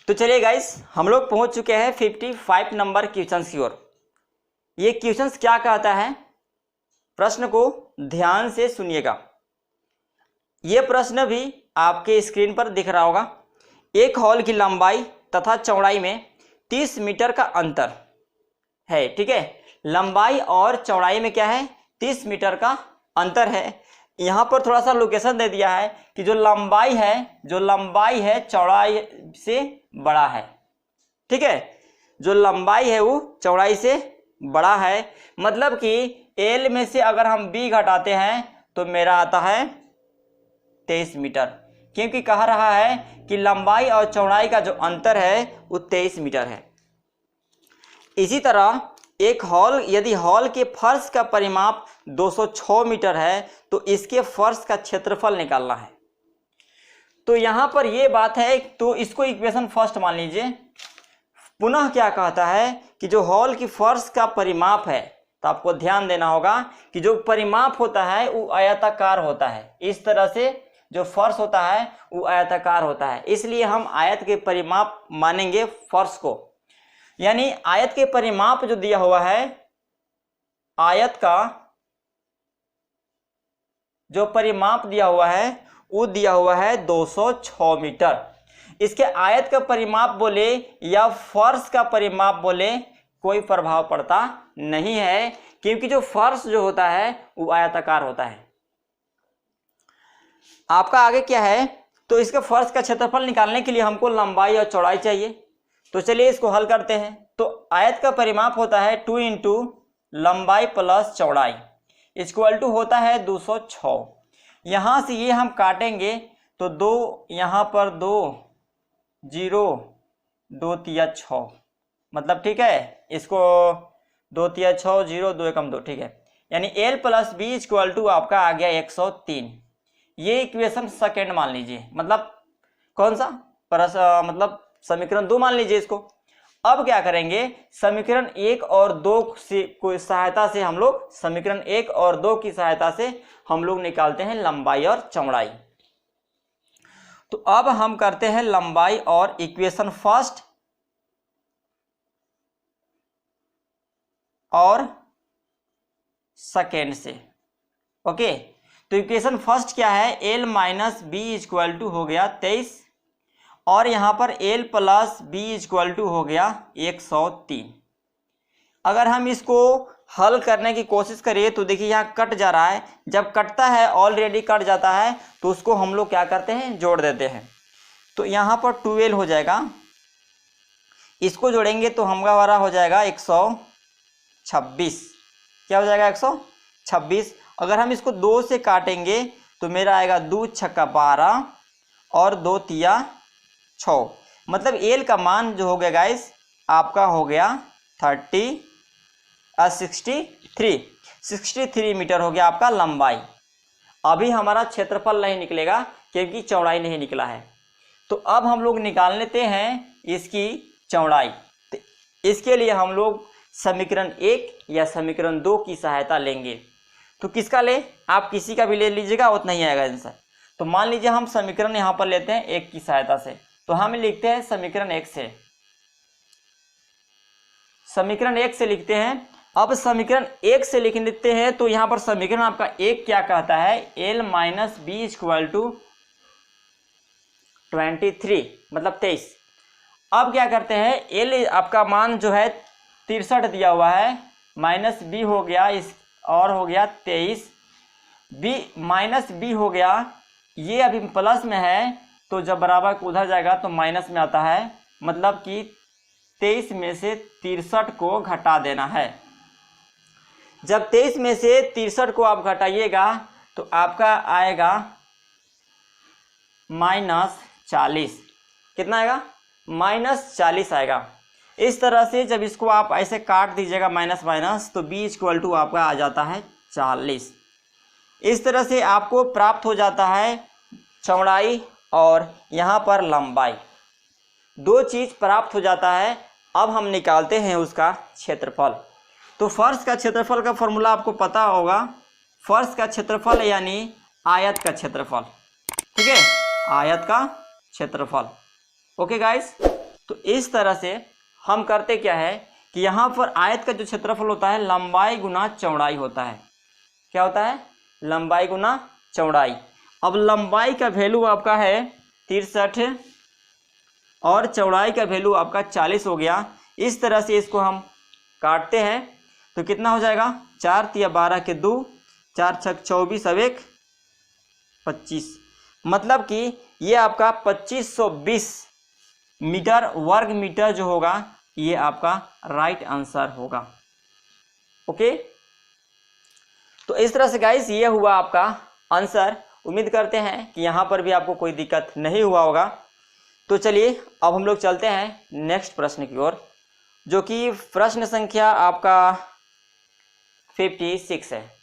तो चलिए गाइस, हम लोग पहुंच चुके हैं 55 नंबर क्वेश्चन की ओर। ये क्वेश्चन क्या कहता है, प्रश्न को ध्यान से सुनिएगा। ये प्रश्न भी आपके स्क्रीन पर दिख रहा होगा। एक हॉल की लंबाई तथा चौड़ाई में 30 मीटर का अंतर है। ठीक है, लंबाई और चौड़ाई में क्या है, 30 मीटर का अंतर है। यहाँ पर थोड़ा सा लोकेशन दे दिया है कि जो लंबाई है चौड़ाई से बड़ा है। ठीक है, जो लंबाई है वो चौड़ाई से बड़ा है। मतलब कि एल में से अगर हम बी घटाते हैं तो मेरा आता है 23 मीटर, क्योंकि कह रहा है कि लंबाई और चौड़ाई का जो अंतर है वो 23 मीटर है। इसी तरह एक हॉल, यदि हॉल के फर्श का परिमाप 206 मीटर है तो इसके फर्श का क्षेत्रफल निकालना है। तो यहां पर यह बात है, तो इसको इक्वेशन फर्स्ट मान लीजिए। पुनः क्या कहता है कि जो हॉल की फर्श का परिमाप है, तो आपको ध्यान देना होगा कि जो परिमाप होता है वो आयताकार होता है। इस तरह से जो फर्श होता है वो आयताकार होता है, इसलिए हम आयत के परिमाप मानेंगे फर्श को। यानी आयत के परिमाप जो दिया हुआ है, आयत का जो परिमाप दिया हुआ है वो दिया हुआ है 206 मीटर। इसके आयत का परिमाप बोले या फर्श का परिमाप बोले कोई प्रभाव पड़ता नहीं है, क्योंकि जो फर्श जो होता है वो आयताकार होता है। आपका आगे क्या है, तो इसके फर्श का क्षेत्रफल निकालने के लिए हमको लंबाई और चौड़ाई चाहिए। तो चलिए इसको हल करते हैं। तो आयत का परिमाप होता है 2 इंटू लंबाई प्लस चौड़ाई इक्वल टू होता है 206। यहाँ से ये हम काटेंगे तो 2 यहाँ पर 2 0 2 तिया 6, मतलब ठीक है, इसको 2 तिया 6 0 2 एकम 2, ठीक है। यानी L plus B equal to आपका आ गया 103। ये इक्वेशन सेकेंड मान लीजिए, मतलब कौन सा मतलब समीकरण 2 मान लीजिए इसको। अब क्या करेंगे, समीकरण 1 और 2 से कोई सहायता से हम लोग समीकरण 1 और 2 की सहायता से हम लोग निकालते हैं लंबाई और चौड़ाई। तो अब हम करते हैं लंबाई और इक्वेशन फर्स्ट और सेकेंड से। ओके, तो इक्वेशन फर्स्ट क्या है, L minus B equal to हो गया 23 और यहाँ पर L plus B equal to हो गया 103। अगर हम इसको हल करने की कोशिश करिए तो देखिए यहाँ कट जा रहा है। जब कटता है, ऑलरेडी कट जाता है, तो उसको हम लोग क्या करते हैं, जोड़ देते हैं। तो यहाँ पर 12 हो जाएगा, इसको जोड़ेंगे तो हमारा हो जाएगा 126। क्या हो जाएगा, 126। अगर हम इसको 2 से काटेंगे तो मेरा आएगा 2 छक्का 12 और 2 तिया 6, मतलब एल का मान जो हो गया गाइस आपका हो गया 63 मीटर हो गया आपका लंबाई। अभी हमारा क्षेत्रफल नहीं निकलेगा क्योंकि चौड़ाई नहीं निकला है। तो अब हम लोग निकाल लेते हैं इसकी चौड़ाई। तो इसके लिए हम लोग समीकरण 1 या समीकरण 2 की सहायता लेंगे। तो किसका ले, आप किसी का भी ले लीजिएगा, उतना ही आएगा आंसर। तो मान लीजिए हम समीकरण यहाँ पर लेते हैं 1 की सहायता से, तो हम लिखते हैं समीकरण 1 से, समीकरण 1 से लिखते हैं। अब समीकरण 1 से लिख लेते हैं तो यहाँ पर समीकरण आपका 1 क्या कहता है, L minus B equal to 23, मतलब 23। अब क्या करते हैं, एल आपका मान जो है 63 दिया हुआ है, माइनस बी हो गया इस और हो गया 23, बी माइनस बी हो गया, ये अभी प्लस में है तो जब बराबर उधर जाएगा तो माइनस में आता है, मतलब कि 23 में से 63 को घटा देना है। जब 23 में से 63 को आप घटाइएगा तो आपका आएगा -40। कितना आएगा, -40 आएगा। इस तरह से जब इसको आप ऐसे काट दीजिएगा माइनस माइनस, तो बी इक्वल टू आपका आ जाता है 40। इस तरह से आपको प्राप्त हो जाता है चौड़ाई और यहाँ पर लंबाई, 2 चीज़ प्राप्त हो जाता है। अब हम निकालते हैं उसका क्षेत्रफल। तो फर्श का क्षेत्रफल का फॉर्मूला आपको पता होगा, फर्श का क्षेत्रफल यानी आयत का क्षेत्रफल। ठीक है, आयत का क्षेत्रफल। ओके गाइस, तो इस तरह से हम करते क्या है कि यहाँ पर आयत का जो क्षेत्रफल होता है लंबाई गुना चौड़ाई होता है। क्या होता है? लंबाई गुना चौड़ाई। अब लंबाई का वैल्यू आपका है 63 और चौड़ाई का वैल्यू आपका 40 हो गया। इस तरह से इसको हम काटते हैं तो कितना हो जाएगा? 4 तिया 12 के 2, 4 छक 24 अब 1 25। मतलब कि ये आपका 2520 मीटर वर्ग मीटर जो होगा ये आपका राइट आंसर होगा। ओके, तो इस तरह से गाइस ये हुआ आपका आंसर। उम्मीद करते हैं कि यहाँ पर भी आपको कोई दिक्कत नहीं हुआ होगा। तो चलिए अब हम लोग चलते हैं नेक्स्ट प्रश्न की ओर, जो कि प्रश्न संख्या आपका 56 है।